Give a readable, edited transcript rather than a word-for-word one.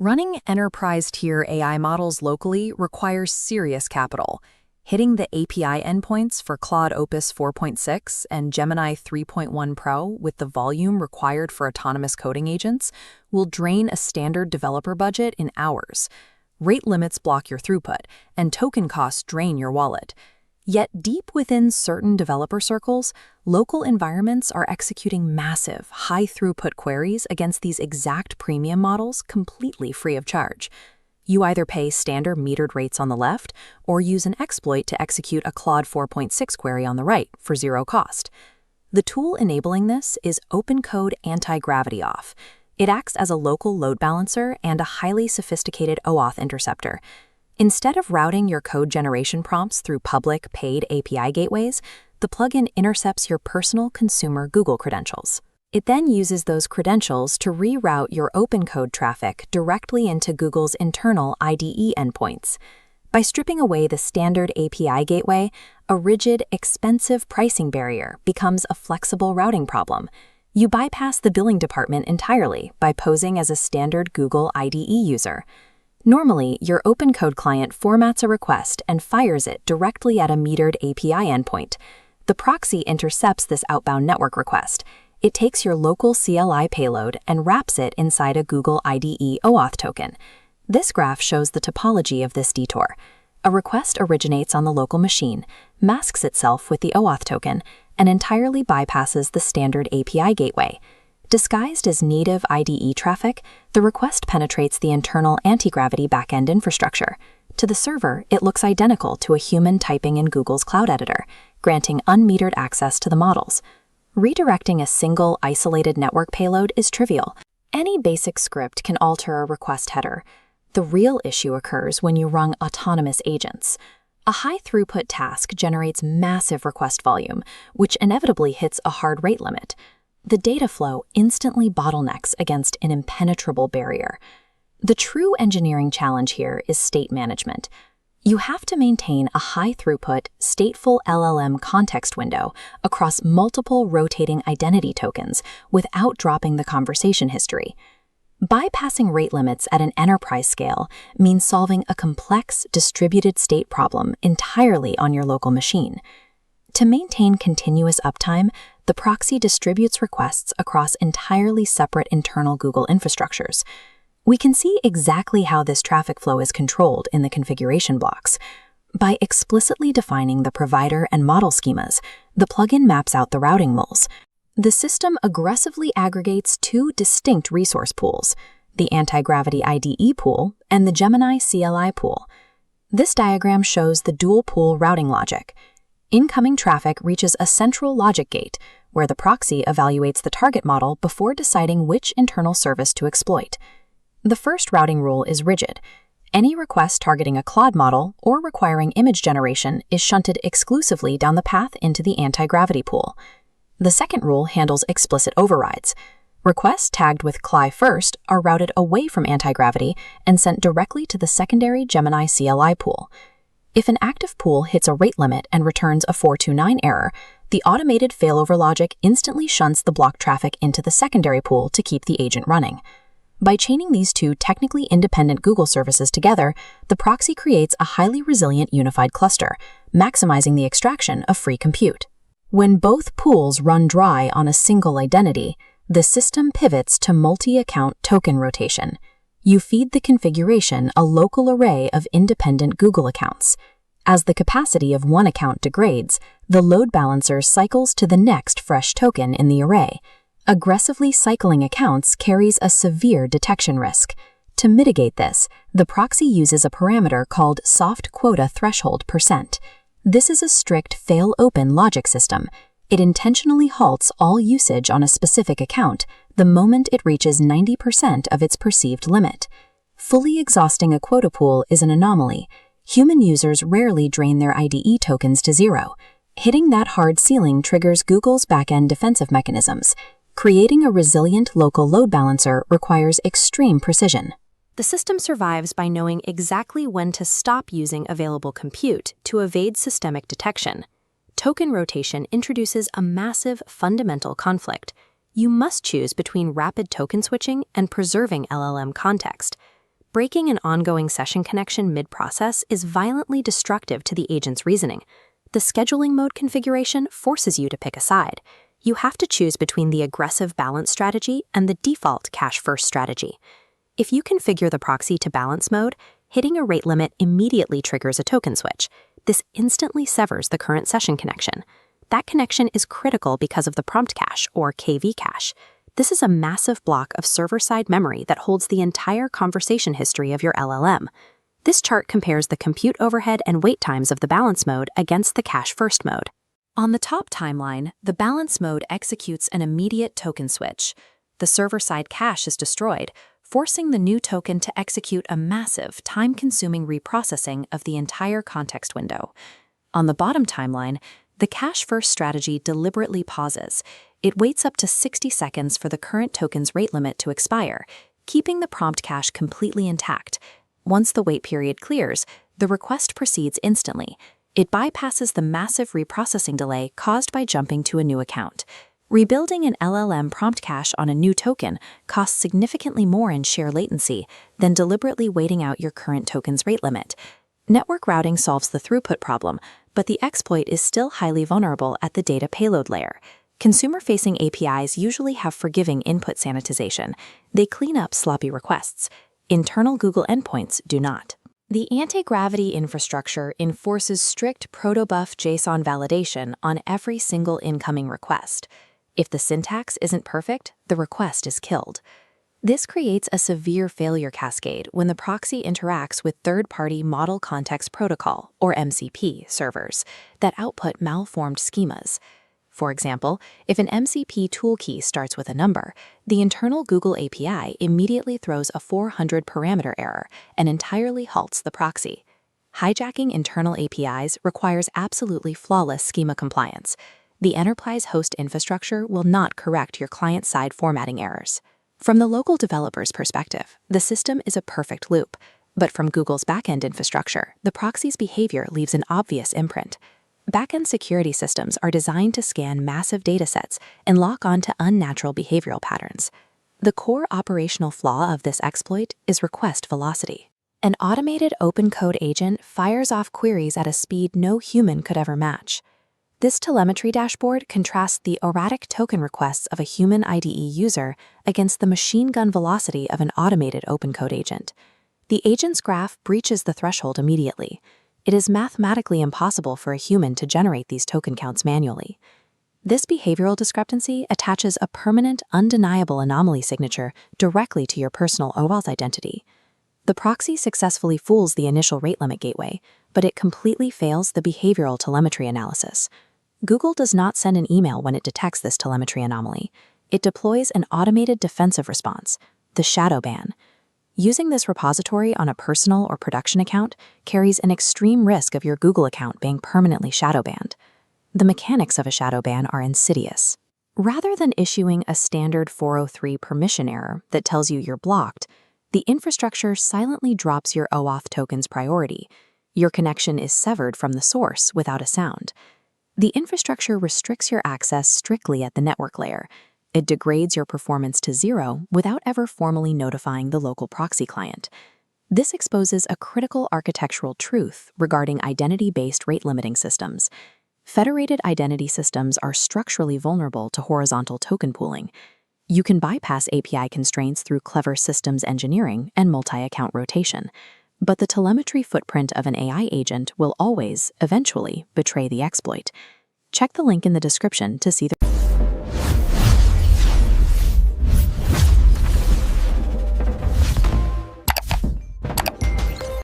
Running enterprise-tier AI models locally requires serious capital. Hitting the API endpoints for Claude Opus 4.6 and Gemini 3.1 Pro with the volume required for autonomous coding agents will drain a standard developer budget in hours. Rate limits block your throughput, and token costs drain your wallet. Yet deep within certain developer circles, local environments are executing massive, high-throughput queries against these exact premium models completely free of charge. You either pay standard metered rates on the left or use an exploit to execute a Claude 4.6 query on the right for zero cost. The tool enabling this is opencode-antigravity-auth. It acts as a local load balancer and a highly sophisticated OAuth interceptor. Instead of routing your code generation prompts through public, paid API gateways, the plugin intercepts your personal consumer Google credentials. It then uses those credentials to reroute your opencode traffic directly into Google's internal IDE endpoints. By stripping away the standard API gateway, a rigid, expensive pricing barrier becomes a flexible routing problem. You bypass the billing department entirely by posing as a standard Google IDE user. Normally, your opencode client formats a request and fires it directly at a metered API endpoint. The proxy intercepts this outbound network request. It takes your local CLI payload and wraps it inside a Google IDE OAuth token. This graph shows the topology of this detour. A request originates on the local machine, masks itself with the OAuth token, and entirely bypasses the standard API gateway. Disguised as native IDE traffic, the request penetrates the internal Antigravity backend infrastructure. To the server, it looks identical to a human typing in Google's cloud editor, granting unmetered access to the models. Redirecting a single, isolated network payload is trivial. Any basic script can alter a request header. The real issue occurs when you run autonomous agents. A high-throughput task generates massive request volume, which inevitably hits a hard rate limit. The data flow instantly bottlenecks against an impenetrable barrier. The true engineering challenge here is state management. You have to maintain a high-throughput, stateful LLM context window across multiple rotating identity tokens without dropping the conversation history. Bypassing rate limits at an enterprise scale means solving a complex, distributed state problem entirely on your local machine. To maintain continuous uptime, the proxy distributes requests across entirely separate internal Google infrastructures. We can see exactly how this traffic flow is controlled in the configuration blocks. By explicitly defining the provider and model schemas, the plugin maps out the routing moles. The system aggressively aggregates two distinct resource pools, the Antigravity IDE pool and the Gemini CLI pool. This diagram shows the dual pool routing logic. Incoming traffic reaches a central logic gate, where the proxy evaluates the target model before deciding which internal service to exploit. The first routing rule is rigid. Any request targeting a Claude model or requiring image generation is shunted exclusively down the path into the Antigravity pool. The second rule handles explicit overrides. Requests tagged with CLI first are routed away from Antigravity and sent directly to the secondary Gemini CLI pool. If an active pool hits a rate limit and returns a 429 error, the automated failover logic instantly shunts the block traffic into the secondary pool to keep the agent running. By chaining these two technically independent Google services together, the proxy creates a highly resilient unified cluster, maximizing the extraction of free compute. When both pools run dry on a single identity, the system pivots to multi-account token rotation. You feed the configuration a local array of independent Google accounts. As the capacity of one account degrades, the load balancer cycles to the next fresh token in the array. Aggressively cycling accounts carries a severe detection risk. To mitigate this, the proxy uses a parameter called soft quota threshold %. This is a strict fail-open logic system. It intentionally halts all usage on a specific account the moment it reaches 90% of its perceived limit. Fully exhausting a quota pool is an anomaly. Human users rarely drain their IDE tokens to zero. Hitting that hard ceiling triggers Google's backend defensive mechanisms. Creating a resilient local load balancer requires extreme precision. The system survives by knowing exactly when to stop using available compute to evade systemic detection. Token rotation introduces a massive fundamental conflict. You must choose between rapid token switching and preserving LLM context. Breaking an ongoing session connection mid-process is violently destructive to the agent's reasoning. The scheduling mode configuration forces you to pick a side. You have to choose between the aggressive balance strategy and the default cache-first strategy. If you configure the proxy to balance mode, hitting a rate limit immediately triggers a token switch. This instantly severs the current session connection. That connection is critical because of the prompt cache, or KV cache. This is a massive block of server-side memory that holds the entire conversation history of your LLM. This chart compares the compute overhead and wait times of the balance mode against the cache-first mode. On the top timeline, the balance mode executes an immediate token switch. The server-side cache is destroyed, forcing the new token to execute a massive, time-consuming reprocessing of the entire context window. On the bottom timeline, the cache-first strategy deliberately pauses. It waits up to 60 seconds for the current token's rate limit to expire, keeping the prompt cache completely intact. Once the wait period clears, the request proceeds instantly. It bypasses the massive reprocessing delay caused by jumping to a new account. Rebuilding an LLM prompt cache on a new token costs significantly more in sheer latency than deliberately waiting out your current token's rate limit. Network routing solves the throughput problem, but the exploit is still highly vulnerable at the data payload layer. Consumer-facing APIs usually have forgiving input sanitization. They clean up sloppy requests. Internal Google endpoints do not. The Antigravity infrastructure enforces strict protobuf JSON validation on every single incoming request. If the syntax isn't perfect, the request is killed. This creates a severe failure cascade when the proxy interacts with third-party Model Context Protocol, or MCP, servers that output malformed schemas. For example, if an MCP toolkey starts with a number, the internal Google API immediately throws a 400 parameter error and entirely halts the proxy. Hijacking internal APIs requires absolutely flawless schema compliance. The enterprise host infrastructure will not correct your client-side formatting errors. From the local developer's perspective, the system is a perfect loop, but from Google's backend infrastructure, the proxy's behavior leaves an obvious imprint. Backend security systems are designed to scan massive datasets and lock onto unnatural behavioral patterns. The core operational flaw of this exploit is request velocity. An automated open code agent fires off queries at a speed no human could ever match. This telemetry dashboard contrasts the erratic token requests of a human IDE user against the machine gun velocity of an automated open code agent. The agent's graph breaches the threshold immediately. It is mathematically impossible for a human to generate these token counts manually. This behavioral discrepancy attaches a permanent, undeniable anomaly signature directly to your personal OAuth identity. The proxy successfully fools the initial rate limit gateway, but it completely fails the behavioral telemetry analysis. Google does not send an email when it detects this telemetry anomaly. It deploys an automated defensive response, the shadow ban. Using this repository on a personal or production account carries an extreme risk of your Google account being permanently shadow banned. The mechanics of a shadow ban are insidious. Rather than issuing a standard 403 permission error that tells you you're blocked, the infrastructure silently drops your OAuth token's priority. Your connection is severed from the source without a sound. The infrastructure restricts your access strictly at the network layer. It degrades your performance to zero without ever formally notifying the local proxy client. This exposes a critical architectural truth regarding identity-based rate limiting systems. Federated identity systems are structurally vulnerable to horizontal token pooling. You can bypass API constraints through clever systems engineering and multi-account rotation, but the telemetry footprint of an AI agent will always, eventually, betray the exploit. Check the link in the description to see the